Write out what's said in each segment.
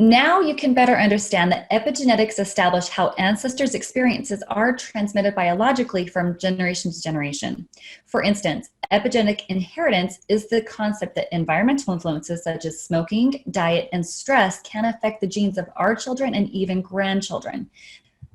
Now you can better understand that epigenetics establish how ancestors' experiences are transmitted biologically from generation to generation. For instance, epigenetic inheritance is the concept that environmental influences such as smoking, diet, and stress can affect the genes of our children and even grandchildren.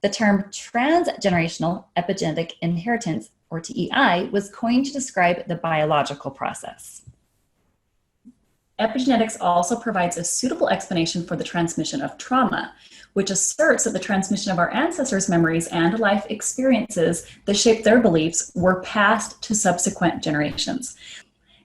The term transgenerational epigenetic inheritance, or TEI, was coined to describe the biological process. Epigenetics also provides a suitable explanation for the transmission of trauma, which asserts that the transmission of our ancestors' memories and life experiences that shaped their beliefs were passed to subsequent generations.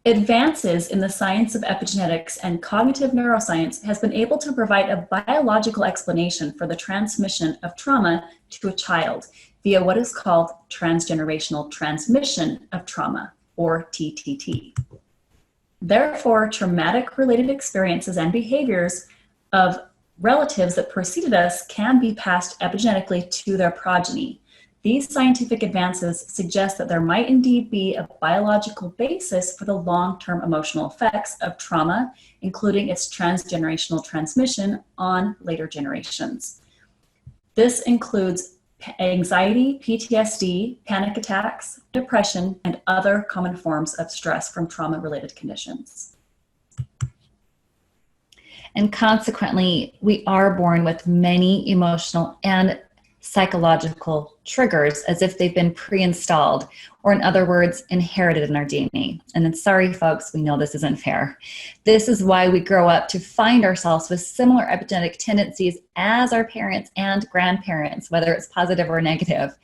Advances in the science of epigenetics and cognitive neuroscience has been able to provide a biological explanation for the transmission of trauma to a child via what is called transgenerational transmission of trauma, or TTT. Therefore, traumatic-related experiences and behaviors of relatives that preceded us can be passed epigenetically to their progeny. These scientific advances suggest that there might indeed be a biological basis for the long-term emotional effects of trauma, including its transgenerational transmission on later generations. This includes anxiety, PTSD, panic attacks, depression, and other common forms of stress from trauma-related conditions. And consequently, we are born with many emotional and psychological triggers as if they've been pre-installed, or in other words, inherited in our DNA. And then sorry folks, we know this isn't fair. This is why we grow up to find ourselves with similar epigenetic tendencies as our parents and grandparents, whether it's positive or negative.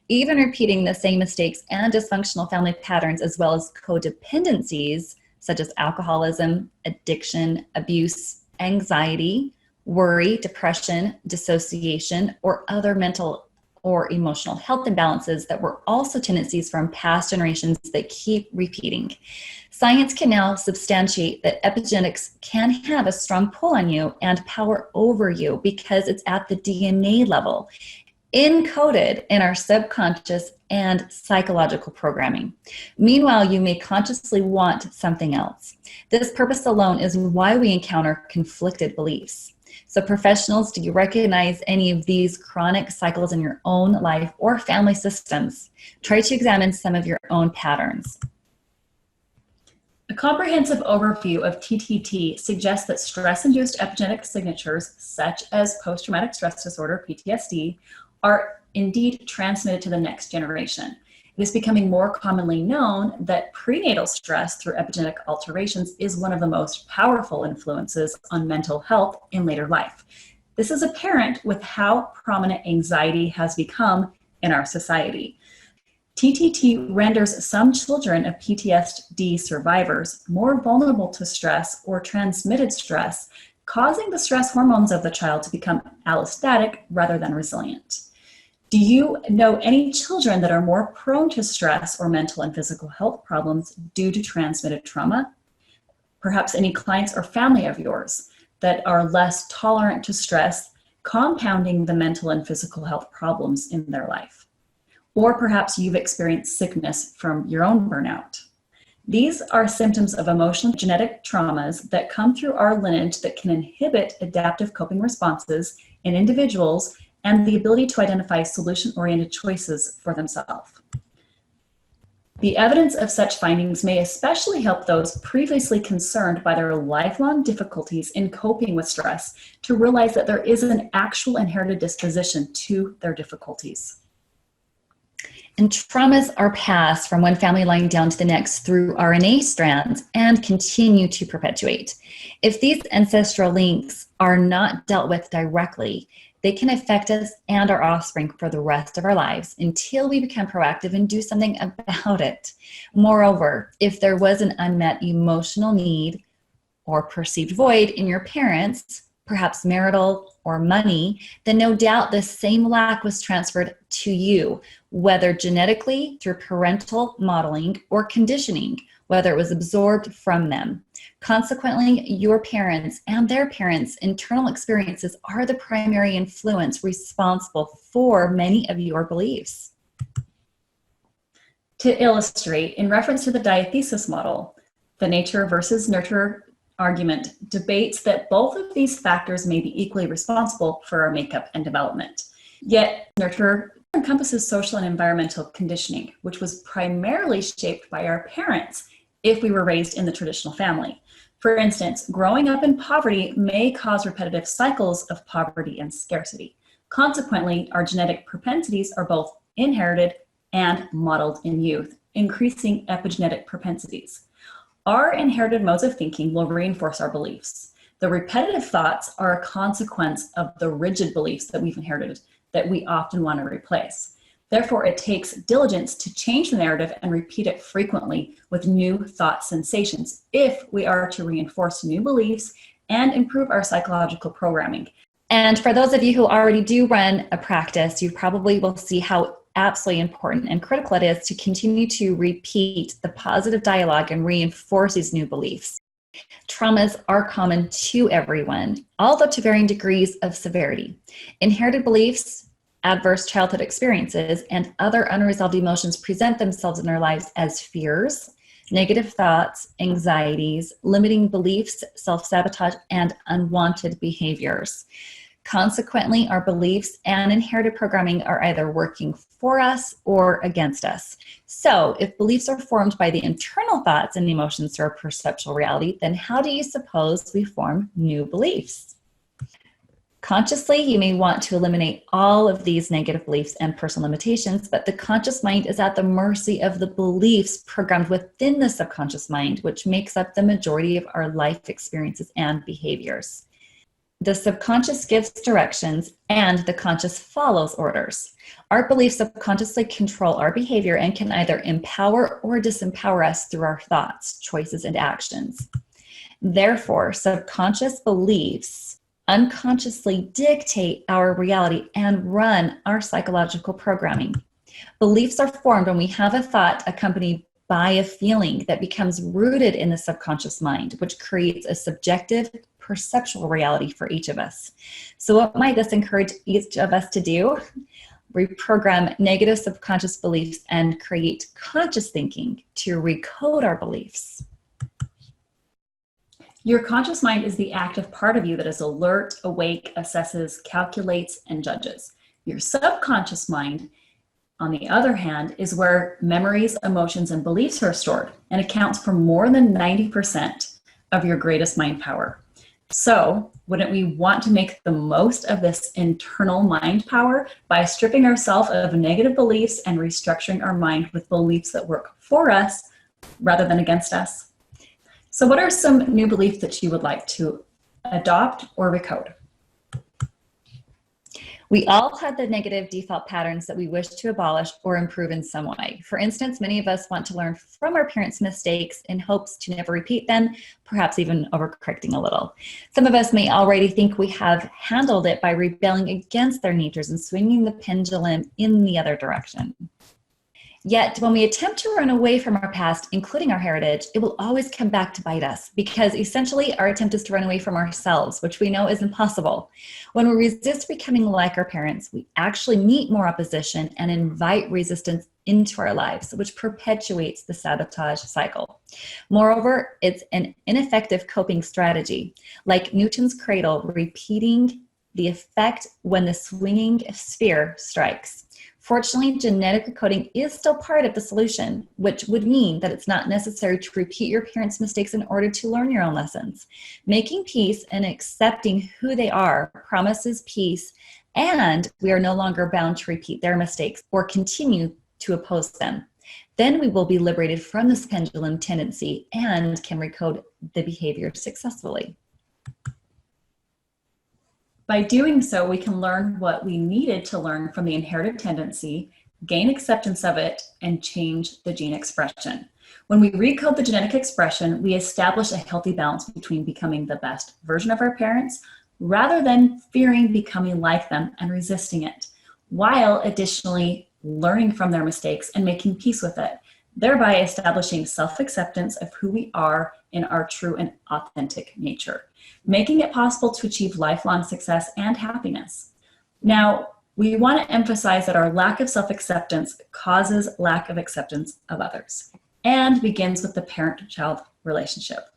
Even repeating the same mistakes and dysfunctional family patterns, as well as codependencies such as alcoholism, addiction, abuse, anxiety, worry, depression, dissociation, or other mental or emotional health imbalances that were also tendencies from past generations that keep repeating. Science can now substantiate that epigenetics can have a strong pull on you and power over you because it's at the DNA level, encoded in our subconscious and psychological programming. Meanwhile, you may consciously want something else. This purpose alone is why we encounter conflicted beliefs. So professionals, do you recognize any of these chronic cycles in your own life or family systems? Try to examine some of your own patterns. A comprehensive overview of TTT suggests that stress-induced epigenetic signatures, such as post-traumatic stress disorder, PTSD, are indeed transmitted to the next generation. It is becoming more commonly known that prenatal stress through epigenetic alterations is one of the most powerful influences on mental health in later life. This is apparent with how prominent anxiety has become in our society. TTT renders some children of PTSD survivors more vulnerable to stress or transmitted stress, causing the stress hormones of the child to become allostatic rather than resilient. Do you know any children that are more prone to stress or mental and physical health problems due to transmitted trauma? Perhaps any clients or family of yours that are less tolerant to stress, compounding the mental and physical health problems in their life. Or perhaps you've experienced sickness from your own burnout. These are symptoms of emotional genetic traumas that come through our lineage that can inhibit adaptive coping responses in individuals and the ability to identify solution-oriented choices for themselves. The evidence of such findings may especially help those previously concerned by their lifelong difficulties in coping with stress to realize that there is an actual inherited disposition to their difficulties. And traumas are passed from one family line down to the next through RNA strands and continue to perpetuate. If these ancestral links are not dealt with directly, they can affect us and our offspring for the rest of our lives until we become proactive and do something about it. Moreover, if there was an unmet emotional need or perceived void in your parents, perhaps marital or money, then no doubt the same lack was transferred to you, whether genetically through parental modeling or conditioning, whether it was absorbed from them. Consequently, your parents and their parents' internal experiences are the primary influence responsible for many of your beliefs. To illustrate, in reference to the diathesis model, the nature versus nurture argument debates that both of these factors may be equally responsible for our makeup and development. Yet, nurture encompasses social and environmental conditioning, which was primarily shaped by our parents if we were raised in the traditional family. For instance, growing up in poverty may cause repetitive cycles of poverty and scarcity. Consequently, our genetic propensities are both inherited and modeled in youth, increasing epigenetic propensities. Our inherited modes of thinking will reinforce our beliefs. The repetitive thoughts are a consequence of the rigid beliefs that we've inherited that we often want to replace. Therefore, it takes diligence to change the narrative and repeat it frequently with new thought sensations if we are to reinforce new beliefs and improve our psychological programming. And for those of you who already do run a practice, you probably will see how absolutely important and critical it is to continue to repeat the positive dialogue and reinforce these new beliefs. Traumas are common to everyone, although to varying degrees of severity. Inherited beliefs, adverse childhood experiences, and other unresolved emotions present themselves in our lives as fears, negative thoughts, anxieties, limiting beliefs, self-sabotage, and unwanted behaviors. Consequently, our beliefs and inherited programming are either working for us or against us. So if beliefs are formed by the internal thoughts and emotions to our perceptual reality, then how do you suppose we form new beliefs? Consciously, you may want to eliminate all of these negative beliefs and personal limitations, but the conscious mind is at the mercy of the beliefs programmed within the subconscious mind, which makes up the majority of our life experiences and behaviors. The subconscious gives directions and the conscious follows orders. Our beliefs subconsciously control our behavior and can either empower or disempower us through our thoughts, choices, and actions. Therefore, subconscious beliefs unconsciously dictate our reality and run our psychological programming. Beliefs are formed when we have a thought accompanied by a feeling that becomes rooted in the subconscious mind, which creates a subjective perceptual reality for each of us. So what might this encourage each of us to do? Reprogram negative subconscious beliefs and create conscious thinking to recode our beliefs. Your conscious mind is the active part of you that is alert, awake, assesses, calculates, and judges. Your subconscious mind, on the other hand, is where memories, emotions, and beliefs are stored and accounts for more than 90% of your greatest mind power. So, wouldn't we want to make the most of this internal mind power by stripping ourselves of negative beliefs and restructuring our mind with beliefs that work for us rather than against us? So what are some new beliefs that you would like to adopt or recode? We all have the negative default patterns that we wish to abolish or improve in some way. For instance, many of us want to learn from our parents' mistakes in hopes to never repeat them, perhaps even overcorrecting a little. Some of us may already think we have handled it by rebelling against their natures and swinging the pendulum in the other direction. Yet, when we attempt to run away from our past, including our heritage, it will always come back to bite us because essentially our attempt is to run away from ourselves, which we know is impossible. When we resist becoming like our parents, we actually meet more opposition and invite resistance into our lives, which perpetuates the sabotage cycle. Moreover, it's an ineffective coping strategy. Like Newton's cradle, repeating the effect when the swinging sphere strikes. Fortunately, genetic recoding is still part of the solution, which would mean that it's not necessary to repeat your parents' mistakes in order to learn your own lessons. Making peace and accepting who they are promises peace, and we are no longer bound to repeat their mistakes or continue to oppose them. Then we will be liberated from this pendulum tendency and can recode the behavior successfully. By doing so, we can learn what we needed to learn from the inherited tendency, gain acceptance of it, and change the gene expression. When we recode the genetic expression, we establish a healthy balance between becoming the best version of our parents rather than fearing becoming like them and resisting it, while additionally learning from their mistakes and making peace with it, thereby establishing self-acceptance of who we are in our true and authentic nature, making it possible to achieve lifelong success and happiness. Now, we want to emphasize that our lack of self-acceptance causes lack of acceptance of others and begins with the parent-child relationship.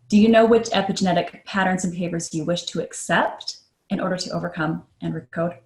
Do you know which epigenetic patterns and behaviors you wish to accept in order to overcome and recode?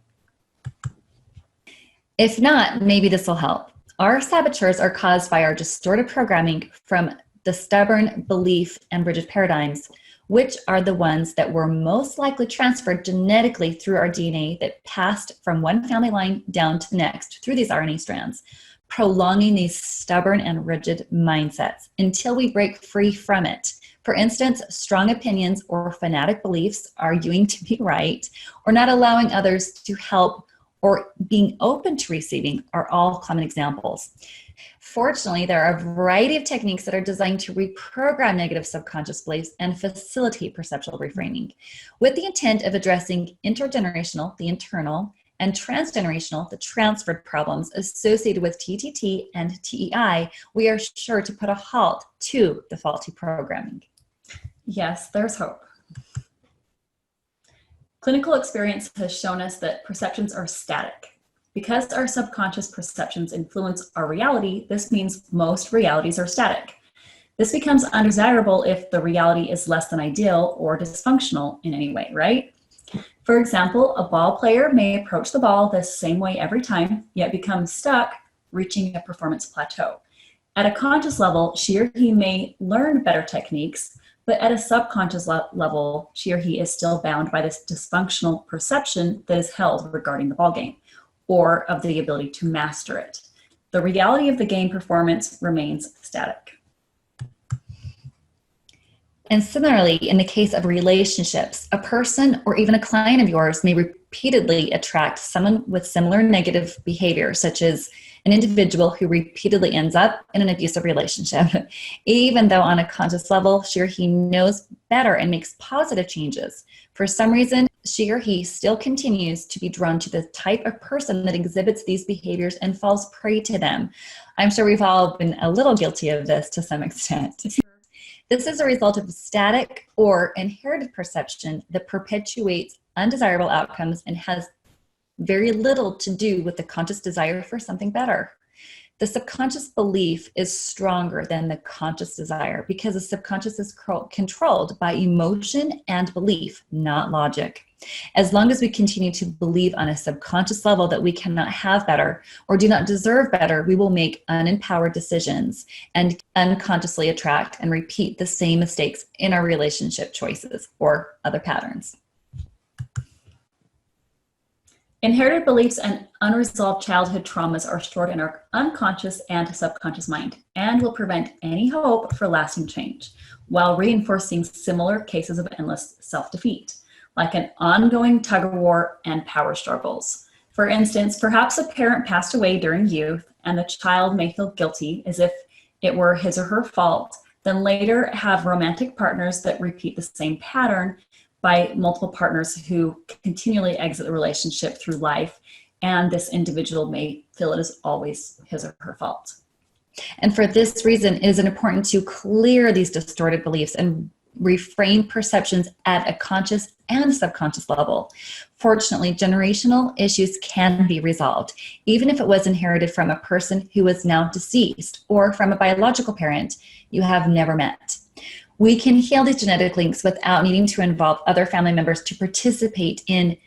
If not, maybe this will help. Our saboteurs are caused by our distorted programming from the stubborn belief and rigid paradigms, which are the ones that were most likely transferred genetically through our DNA that passed from one family line down to the next through these RNA strands, prolonging these stubborn and rigid mindsets until we break free from it. For instance, strong opinions or fanatic beliefs, arguing to be right, or not allowing others to help, or being open to receiving are all common examples. Fortunately, there are a variety of techniques that are designed to reprogram negative subconscious beliefs and facilitate perceptual reframing, with the intent of addressing intergenerational, the internal, and transgenerational, the transferred problems associated with TTT and TEI. We are sure to put a halt to the faulty programming. Yes, there's hope. Clinical experience has shown us that perceptions are static. Because our subconscious perceptions influence our reality, this means most realities are static. This becomes undesirable if the reality is less than ideal or dysfunctional in any way, right? For example, a ball player may approach the ball the same way every time, yet become stuck, reaching a performance plateau. At a conscious level, she or he may learn better techniques, but at a subconscious level, she or he is still bound by this dysfunctional perception that is held regarding the ball game, or of the ability to master it. The reality of the game performance remains static. And similarly, in the case of relationships, a person or even a client of yours may repeatedly attract someone with similar negative behavior, such as an individual who repeatedly ends up in an abusive relationship, even though on a conscious level, she or he knows better and makes positive changes. For some reason, she or he still continues to be drawn to the type of person that exhibits these behaviors and falls prey to them. I'm sure we've all been a little guilty of this to some extent. This is a result of static or inherited perception that perpetuates undesirable outcomes and has very little to do with the conscious desire for something better. The subconscious belief is stronger than the conscious desire because the subconscious is controlled by emotion and belief, not logic. As long as we continue to believe on a subconscious level that we cannot have better or do not deserve better, we will make unempowered decisions and unconsciously attract and repeat the same mistakes in our relationship choices or other patterns. Inherited beliefs and unresolved childhood traumas are stored in our unconscious and subconscious mind and will prevent any hope for lasting change while reinforcing similar cases of endless self-defeat, like an ongoing tug-of-war and power struggles. For instance, perhaps a parent passed away during youth and the child may feel guilty as if it were his or her fault, then later have romantic partners that repeat the same pattern by multiple partners who continually exit the relationship through life, and this individual may feel it is always his or her fault. And for this reason, it is important to clear these distorted beliefs and reframe perceptions at a conscious and subconscious level. Fortunately, generational issues can be resolved, even if it was inherited from a person who is now deceased or from a biological parent you have never met. We can heal these genetic links without needing to involve other family members to participate in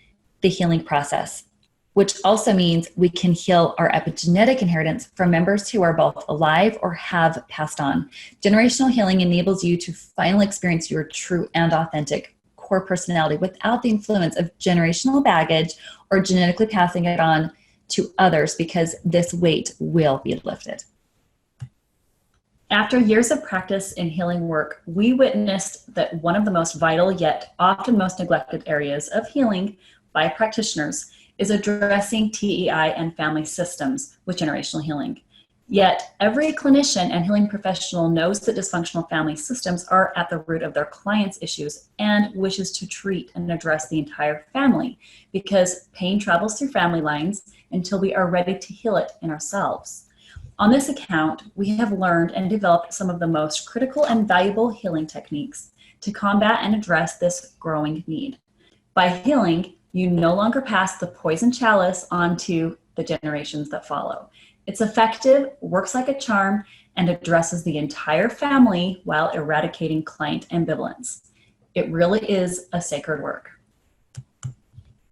the healing process, which also means we can heal our epigenetic inheritance from members who are both alive or have passed on. Generational healing enables you to finally experience your true and authentic core personality without the influence of generational baggage or genetically passing it on to others, because this weight will be lifted. After years of practice in healing work, we witnessed that one of the most vital yet often most neglected areas of healing by practitioners is addressing TEI and family systems with generational healing. Yet every clinician and healing professional knows that dysfunctional family systems are at the root of their clients' issues and wishes to treat and address the entire family, because pain travels through family lines until we are ready to heal it in ourselves. On this account, we have learned and developed some of the most critical and valuable healing techniques to combat and address this growing need. By healing, you no longer pass the poison chalice on to the generations that follow. It's effective, works like a charm, and addresses the entire family while eradicating client ambivalence. It really is a sacred work.